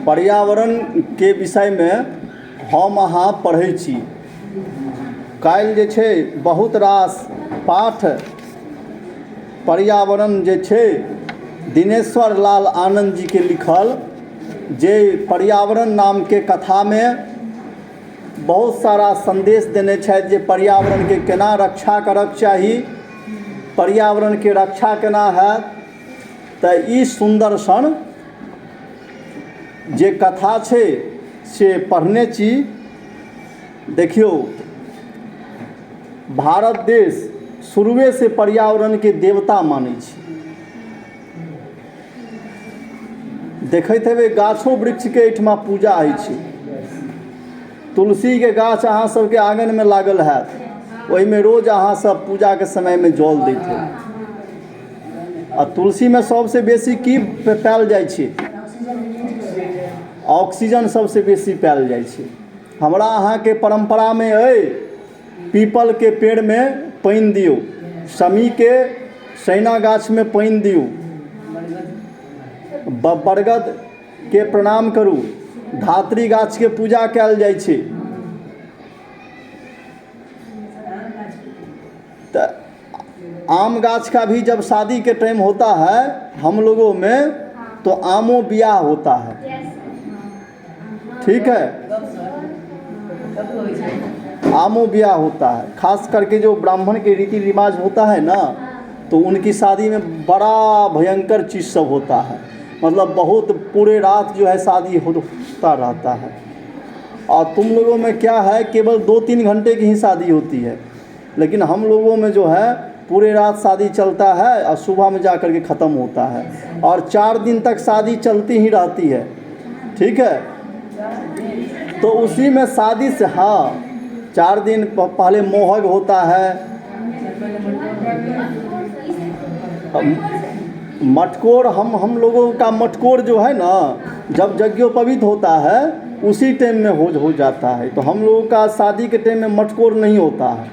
पर्यावरण के विषय में हम अहाँ पढ़ै छी। काल्हि जे छै बहुत रास पाठ पर्यावरण जे छै दिनेश्वर लाल आनंद जी के लिखल, जे पर्यावरण नाम के कथा में बहुत सारा संदेश देने छथि जे पर्यावरण के केना रक्षा करक चाही, पर्यावरण के रक्षा केना हैत। तऽ ई सुंदर सन जे कथा छै से पढ़ने छी। देखियो, भारत देश शुरुए से पर्यावरण के देवता मानै छी। देखैत हेबै गाछो वृक्ष के एहिठमा पूजा होइ छै। तुलसी के गाछ अहाँ सबके आंगन में लागल हैत, ओहिमे रोज अहाँ सब पूजा के समय में जल दैत हेबै। आ तुलसी में सबसे बेसी की पायल जाइ छै? ऑक्सीजन सबसे बेसी पायल जाइ छै। हमरा अहाँ के परंपरा में अइ पीपल के पेड़ में पानि दियौ, शमी के सैना गाछ में पानि दियौ, बरगद के प्रणाम करू, धातृ गाछ के पूजा कयल जाइ छै। तो आम गाछ का भी जब शादी के टाइम होता है हम लोगों में, तो आमों ब्याह होता है, ठीक है, आमों ब्याह होता है। खास करके जो ब्राह्मण के रीति रिवाज होता है ना, तो उनकी शादी में बड़ा भयंकर चीज़ सब होता है। मतलब बहुत पूरे रात जो है शादी होता रहता है। और तुम लोगों में क्या है, केवल 2-3 घंटे की ही शादी होती है, लेकिन हम लोगों में जो है पूरे रात शादी चलता है और सुबह में जा कर के ख़त्म होता है, और 4 दिन तक शादी चलती ही रहती है, ठीक है। तो उसी में शादी से 4 दिन पहले मोहग होता है, मटकोर। हम लोगों का मटकोर जो है ना, जब यज्ञोपवीत होता है उसी टाइम में हो जाता है। तो हम लोगों का शादी के टाइम में मटकोर नहीं होता है,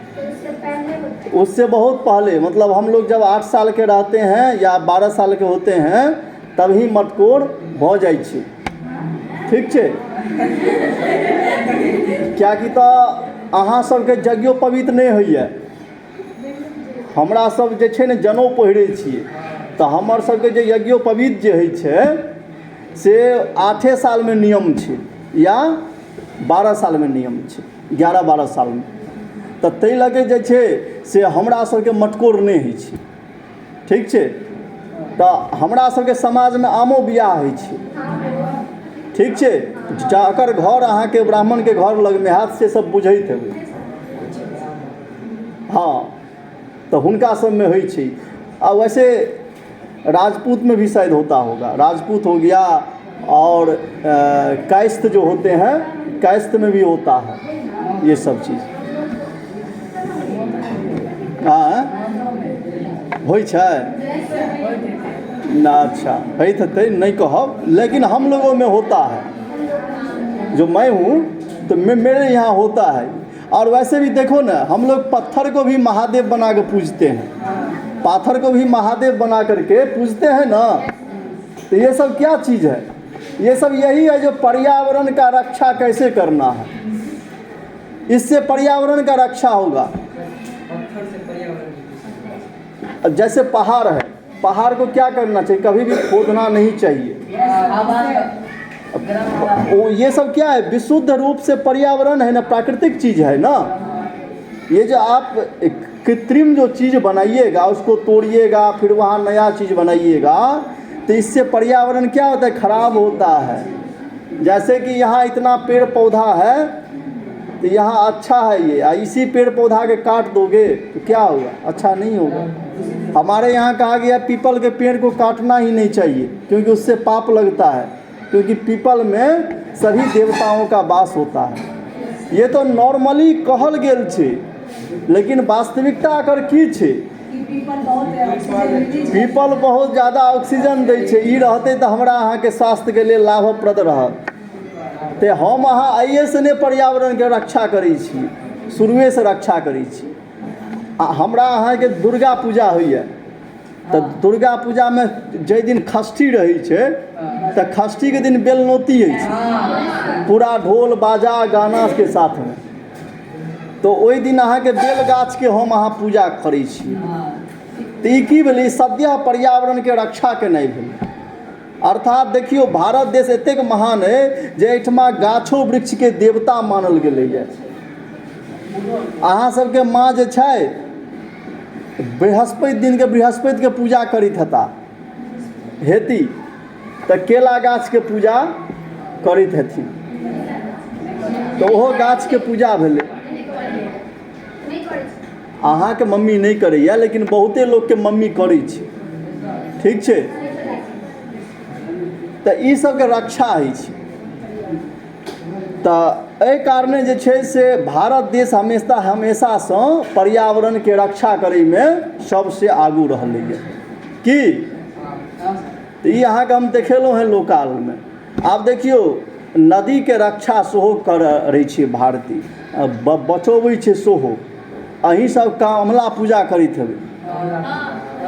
उससे बहुत पहले। मतलब हम लोग जब 8 साल के रहते हैं या 12 साल के होते हैं तभी मटकोर हो जाइ छै, ठीक छै। कियाकि तऽ अहाँ सबके यज्ञोपवीत नहीं होइए। हमरा सब जे छै ने जनउ पहिरै छियै, तऽ हमर सबके जे यज्ञोपवीत जे होइ छै से 8 साल में नियम छै या 12 साल में नियम छै, 11-12 साल में। तऽ ताहि लगे जे छै से हमरा सबके मटकोर नहीं होइ छै, ठीक छै। तऽ हमरा सबके समाज में आमो बियाह होइ छै, ठीक छै। जकर घर अहाँ के ब्राह्मण के घर लग में हैत से सब बुझैत हेबै, तो हुनका सब में होइ छै। और वैसे राजपूत में भी शायद होता होगा, राजपूत हो गया, और कायस्थ जो होते हैं, कायस्थ में भी होता है ये सब चीज़। होइ छै ना? अच्छा, होइत हेतै, नहीं कहब, लेकिन हम लोगों में होता है। जो मैं हूँ तो मेरे यहाँ होता है। और वैसे भी देखो ना, हम लोग पत्थर को भी महादेव बना के पूजते हैं, पाथर को भी महादेव बना करके पूजते हैं ना। तो ये सब क्या चीज़ है? ये सब यही है जो पर्यावरण का रक्षा कैसे करना है, इससे पर्यावरण का रक्षा होगा। जैसे पहाड़ है, पहाड़ को क्या करना चाहिए? कभी भी खोदना नहीं चाहिए। ये सब क्या है? विशुद्ध रूप से पर्यावरण है ना, प्राकृतिक चीज़ है ना। ये जो आप कृत्रिम जो चीज़ बनाइएगा, उसको तोड़िएगा, फिर वहाँ नया चीज़ बनाइएगा, तो इससे पर्यावरण क्या होता है? खराब होता है। जैसे कि यहाँ इतना पेड़ पौधा है, तो यहाँ अच्छा है ये, इसी पेड़ पौधा के काट दोगे तो क्या होगा? अच्छा नहीं होगा। हमारे यहाँ कहा गया पीपल के पेड़ को काटना ही नहीं चाहिए, क्योंकि उससे पाप लगता है, क्योंकि पीपल में सभी देवताओं का वास होता है। ये तो नॉर्मली कहल गेल छै, लेकिन वास्तविकता अगर की छै? पीपल बहुत ज़्यादा ऑक्सीजन दै छै। ई रहते तो हमरा अहाँ के स्वास्थ्य के लिए लाभप्रद रहत। तो हम अहाँ आइए से नहीं पर्यावरण के रक्षा करै छी, शुरुए से रक्षा करै छी। हमरा अहाँ के दुर्गा पूजा होइए, तो दुर्गा पूजा में जे दिन षष्ठी रही है तो षष्ठी के दिन बेलनौती है पूरा ढोल बाजा गाना के साथ में। तो ओहि दिन अहाँ के बेल गाछ के हम अहाँ पूजा करै छी। तो ई की भेलै? सद्यः पर्यावरण के रक्षा केनाइ भेलै। अर्थात देखियो भारत देश एतेक महान है जे एहिठमा गाछो वृक्ष के देवता मानल गेलैए। अहाँ सबके माँ जे छै बृहस्पति दिन के बृहस्पति के पूजा करैत हेती तो केला गाछ के पूजा करैत हेथिन, तो ओहो गाछ के पूजा भेलै। अहाँ के मम्मी नहीं करैया लेकिन बहुते लोग के मम्मी करै छै, ठीक छै? तो ई सब के रक्षा होइ छै। तो एहि कारणे जे छै से भारत देश हमेशा से पर्यावरण के रक्षा करे में सबसे आगू रहलैए की। तो ई अहाँ के हम देखेलहुँ हैं लोकाल में। आब देखियो नदी के रक्षा सेहो करै छै भारती, बचबै छै सेहो। अहीं सब कमला पूजा करैत हेबै,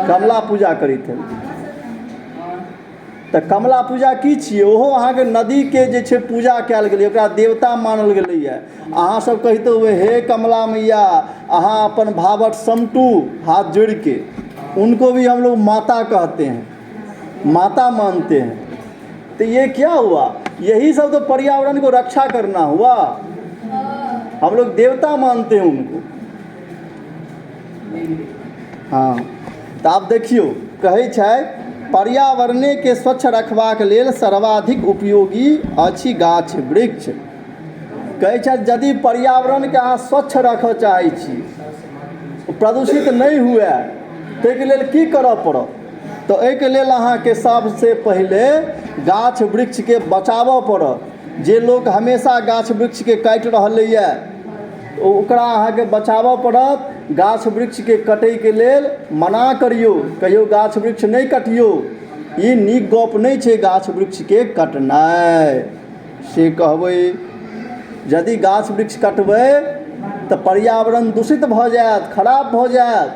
कमला पूजा करैत हेबै। तो कमला पूजा की छियै? ओहो अहाँ के नदी के जे छै पूजा कयल गेलै, ओकरा देवता मानल गेलैए। अहाँ सब कहिते हुए हे कमला मैया अहाँ अपन भावट समटू हाथ जोड़ के, उनको भी हम लोग माता कहते हैं, माता मानते हैं। तो ये क्या हुआ? यही सब तो पर्यावरण को रक्षा करना हुआ। हम लोग देवता मानते हैं उनको। हाँ, तो आप देखियो कहै छै पर्यावरण के स्वच्छ रखबाक लेल सर्वाधिक उपयोगी अछि गाछ वृक्ष। कहै छै यदि पर्यावरण के अहाँ स्वच्छ रखऽ चाहै छी, प्रदूषित नहीं हुए, ताहिके लेल की करऽ पड़त? तो एहिके लेल अहाँ के सबसे पहले गाछ वृक्ष के बचाबऽ पड़त। जे लोग हमेशा गाछ वृक्ष के काटि रहलैए ओकरा अहाँ के बचाबऽ पड़त। गाछ वृक्ष के कटै के लेल मना करियो, कहियो गाछ वृक्ष नहीं कटियो, ई नीक गप नहीं छै गाछ वृक्ष के कटनाइ से कहबै। यदि गाछ वृक्ष कटबै तो पर्यावरण दूषित भऽ जायत, खराब भऽ जायत।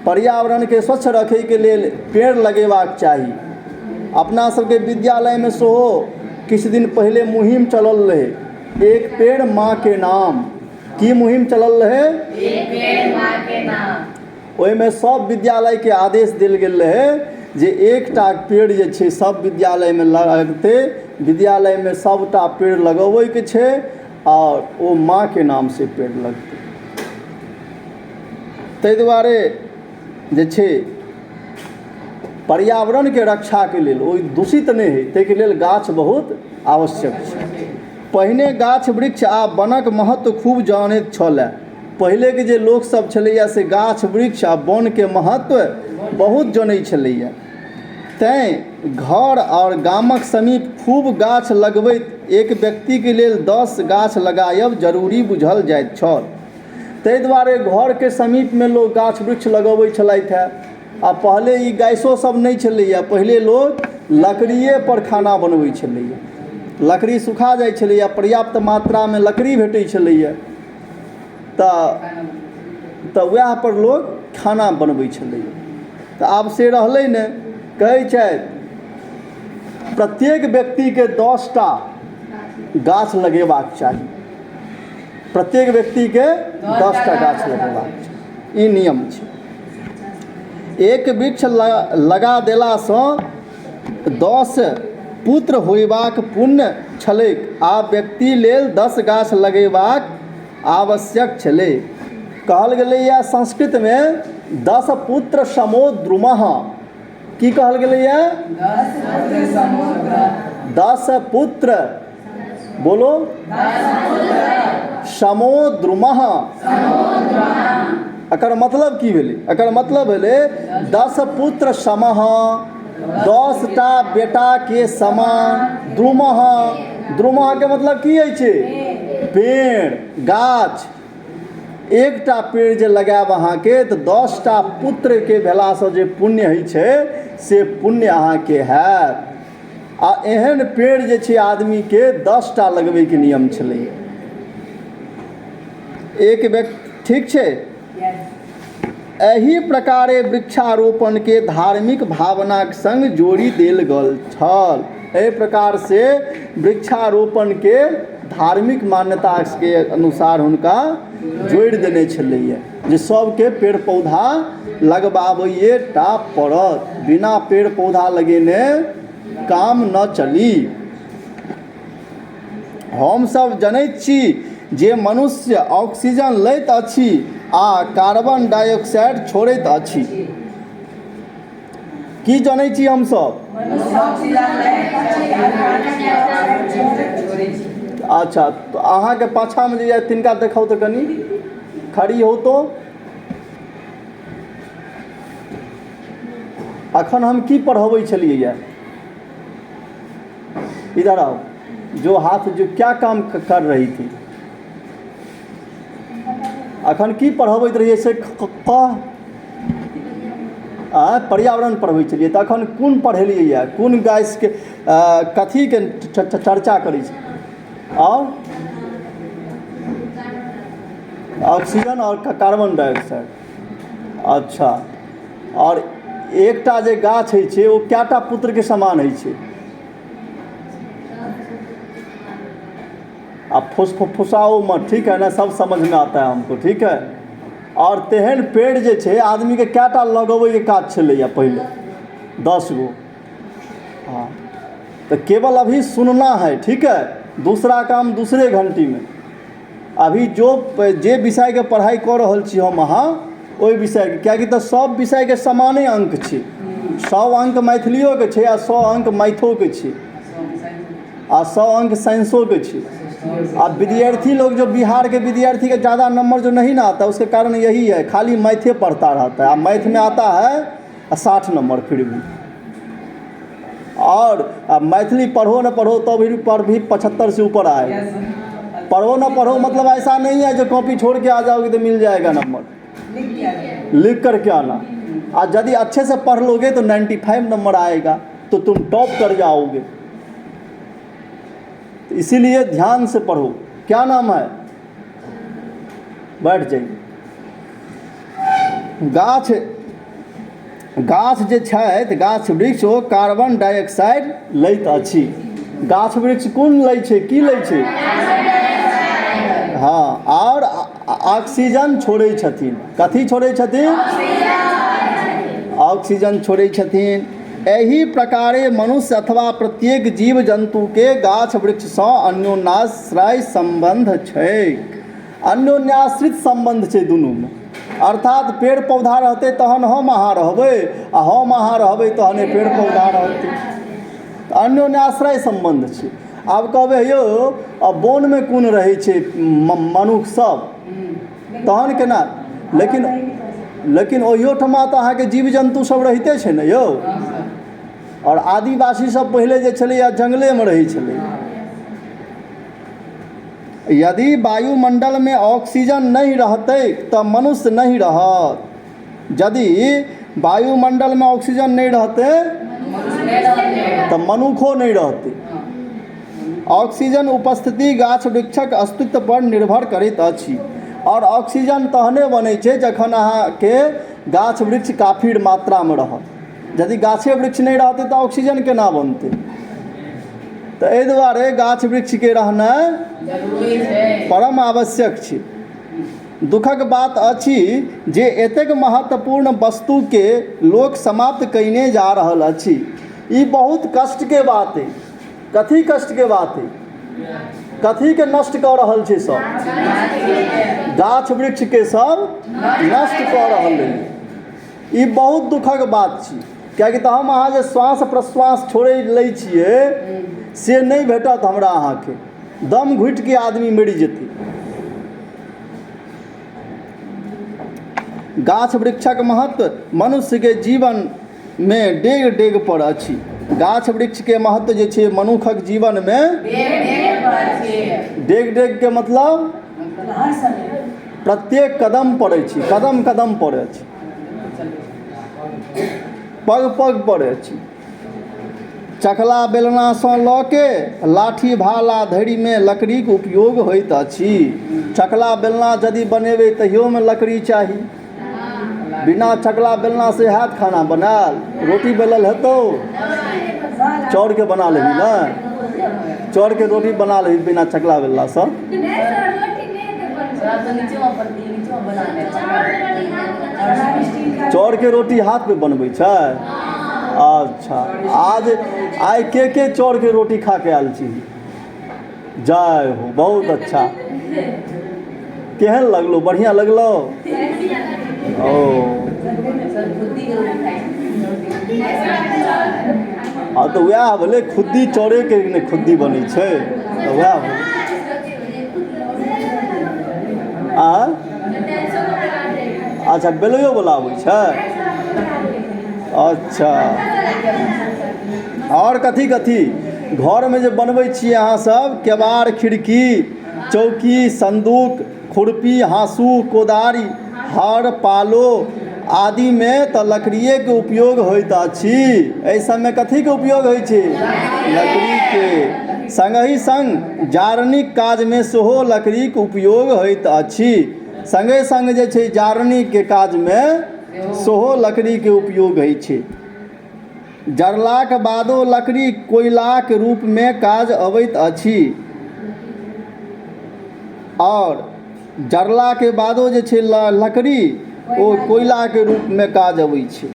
पर्यावरण के स्वच्छ रखै के लेल पेड़ लगेबाक चाही। अपना सबके विद्यालय में सेहो किछु दिन पहले मुहिम चलल रहे, एक पेड़ माँ के नाम। की मुहिम चलल रहे? एक पेड़ माँ के नाम। ओहि में सब विद्यालय के आदेश देल गेल रहे जे एकटा पेड़ जे छै सब विद्यालय में लगते, विद्यालय में सबटा पेड़ लगबै के छै और ओ माँ के नाम से पेड़ लगते। ताहि दुआरे जे छै पर्यावरण के रक्षा के लेल ओ दूषित नहीं है, ताहिके लेल गाछ बहुत आवश्यक छै। पहिने गाछ वृक्ष आ वनक महत्व खूब जानैत छलै। पहले के जे लोक सब छलैया से गाछ वृक्ष आ वन के महत्व बहुत जनै छलैया। तैं घर और गामक समीप खूब गाछ लगबैत एक व्यक्ति के लेल 10 गाछ लगायब जरूरी बुझल जाइत छल। ताहि दुआरे घर के समीप में लोग गाछ वृक्ष लगबै छलथि है। आ पहले ई गैसो सब नहीं छलैया, पहले लोग लकड़िए पर खाना बनबै छलैया। लकड़ी सुखा जाइ छलैया, पर्याप्त मात्रा में लकड़ी भेटै छलैया, तऽ वएह पर लोग खाना बनबै छलैया। तऽ आब से रहलै ने। कहै छै प्रत्येक व्यक्ति के 10टा गाछ लगेबाक चाही, प्रत्येक व्यक्ति के 10टा गाछ लगेबाक चाही, ई नियम छै। एक वृक्ष लगा देलासँ 10 पुत्र होयबाक पुण्य छलैक, आ व्यक्ति लेल 10 गाछ लगेबाक आवश्यक छलै। कहल गेलैया संस्कृत में 10 पुत्र समो द्रुमः। की कहल गेलैया? 10 पुत्र बोलो, समो द्रुमः। एकर मतलब की भेलै? एकर मतलब भेलै 10 पुत्र समः, 10टा बेटा के समान। द्रुमः, द्रुमः के मतलब की होइ छै? पेड़, गाछ। एकटा पेड़ जे लगायब अहाँ के तऽ 10टा पुत्र के भेलासँ जे पुण्य होइ छै से पुण्य अहाँ के हैत। आ एहन पेड़ जे छै आदमी के 10टा लगबै के नियम छलै। एक व्यक्ति, ठीक छै? एही प्रकारे वृक्षारोपण के धार्मिक भावना के संग जोड़ी देल गेल छल। एहि प्रकार से वृक्षारोपण के धार्मिक मान्यता के अनुसार हुनका जोड़ि देने छलैया जे सबके पेड़ पौधा लगबाबैए टा पड़त, बिना पेड़ पौधा लगेने काम न चली। हम सब जनैत छी जे मनुष्य ऑक्सीजन लैत अछि आ कार्बन डाइऑक्साइड छोड़ैत अछि। की जनै छी हम सब? अच्छा, तो अहाँ के पाछा में जे तिनका देखाउ तो कनी खड़ी हो तो। अखन हम की पढ़ाबै छलिए? इधर आओ। जो हाथ जो क्या काम कर रही थी? अखन की पढ़ाबैत रहिए से पर्यावरण पढ़बै छलिए। तऽ अखन कोन पढ़ेलिए यऽ? कोन गैस के कथी के चर्चा करै छी? और ऑक्सीजन और कार्बन डाइऑक्साइड। अच्छा, और एकटा जे गाछ होइ छै ओ कएटा पुत्र के समान होइ छै? अब फुसफुसाओ मत, ठीक है ना? सब समझ में आता है हमको, ठीक है। और तेहन पेड़ जे छै आदमी के कएटा लगबै के काज छलैया पहले? 10 गो। हाँ, तो केवल अभी सुनना है, ठीक है। दूसरा काम दूसरे घंटी में। अभी जे विषय के पढ़ाई कर रहल छी हम अहाँ, ओहि विषय के, कियाकि तऽ सब विषय के समाने अंक छै। 100 अंक मैथिलियो के छै आ 100 अंक मैथो के छै आ 100 अंक साइंसो के छै। अब विद्यार्थी लोग जो बिहार के विद्यार्थी के ज़्यादा नंबर जो नहीं ना आता, उसके कारण यही है, खाली मैथे पढ़ता रहता है। अब मैथ में आता है 60 नंबर फिर भी। और अब मैथिली पढ़ो न पढ़ो तो भी 75 से ऊपर आएगा। पढ़ो न पढ़ो मतलब ऐसा नहीं है जो कॉपी छोड़ के आ जाओगे तो मिल जाएगा नंबर, लिख करके आना। और यदि अच्छे से पढ़ लोगे तो 95 नंबर आएगा, तो तुम टॉप कर जाओगे। तो इसीलिए ध्यान से पढ़ो। क्या नाम है? बैठ जाइए। गाछ जे छै, गाछ वृक्ष ओ कार्बन डाइऑक्साइड लैत अछि। गाछ वृक्ष कोन लै छै? की लै छै? हाँ, और ऑक्सीजन छोड़ै छथिन। कथी छोड़ै छथिन? ऑक्सीजन छोड़ै छथिन। एही प्रकारे मनुष्य अथवा प्रत्येक जीव जंतु के गाछ वृक्ष सँ अन्योन्याश्रय संबंध छै। अन्योन्याश्रित संबंध छै दुनू में। अर्थात पेड़ पौधा रहते तहन हम अहाँ रहबै, आ हम अहाँ रहबै तहने पेड़ पौधा रहतै। अन्योन्याश्रय संबंध छै। आब कहबै यौ अब वन में कोन रहै छै? मनुष्य सब, तहन केना? लेकिन ओहियो ठमा तऽ अहाँके जीव जंतु सब रहिते छै ने यौ। और आदिवासी सब पहले जे छलैया जंगले में रहै छलै। यदि वायुमंडल में ऑक्सीजन नहीं रहते तो मनुष्य नहीं रहत। यदि वायुमंडल में ऑक्सीजन नहीं रहते तो मनुखो नहीं रहते। ऑक्सीजन उपस्थिति गाछ वृक्षक अस्तित्व पर निर्भर करैत अछि। और ऑक्सीजन तहने बनै छै जखन अहाँके गाछ वृक्ष काफी मात्रा में रहत। यदि गाछे वृक्ष नहीं रहते तो ऑक्सीजन केना बनते? तो एहि दुआरे गाछ वृक्ष के रहनाइ परम आवश्यक छै। दुखक बात अछि जे एतेक महत्वपूर्ण वस्तु के लोक समाप्त कयने जा रहल अछि। ई बहुत कष्ट के बात है। कथी कष्ट के बात है? कथी के नष्ट कऽ रहल छै सब? गाछ वृक्ष के सब नष्ट कऽ रहल है। ई बहुत दुखक बात छै, कियाकि तऽ हम अहाँ जे श्वास प्रश्वास छोड़ै लै छियै से नहीं भेटत हमरा अहाँ के। दम घुटि के आदमी मरि जेतै। गाछ वृक्षक महत्व मनुष्य के जीवन में डेग डेग पर अछि। गाछ वृक्ष के महत्व जे छै मनुखक जीवन में डेग डेग के मतलब प्रत्येक कदम पर अछि, कदम कदम पर अछि, पग पग पर अछि। चकला बेलना सँ लऽ के लाठी भाला धरि में लकड़ीक उपयोग होइत अछि। चकला बेलना यदि बनेबै तहियो में लकड़ी चाही। बिना चकला बेलना से हाथ खाना बनाल, रोटी बेलल हेतौ चौर के बना लेबी ना, चौर के रोटी बना लेबी बिना चकला बेलला से। चौर के रोटी हाथ पे बनबै छै। अच्छा, आज आइ के चौर के रोटी खा के आयल छी? जय हो, बहुत अच्छा। केहन लगलो? बढ़िया लगलो? ओ हाँ तो वएह भेलै, खुद्दी चौरे के ने खुद्दी बनै छै, तो वएह भेलै। अच्छा, बेलैयो वाला आबै छै। अच्छा, और कथी कथी घर में जे बनबै छियै अहाँ सब? केबाड़, खिड़की, चौकी, संदूक, खुरपी, हाँसू, कोदारी, हर, पालो आदि में तऽ लकड़िए के उपयोग होइत अछि। एहि सबमे कथी के उपयोग होइ छै? लकड़ी के। संगहि संग जारनीक काज में सेहो लकड़ी के उपयोग होइत अछि। संगे संग जे छै जारनी के काज में सेहो लकड़ी के उपयोग होइ छै। जरलाक बादो लकड़ी कोयलाक रूप में काज अबैत अछि, और जरला के बादो जे छै लकड़ी ओ कोयला के रूप में काज अबै छै।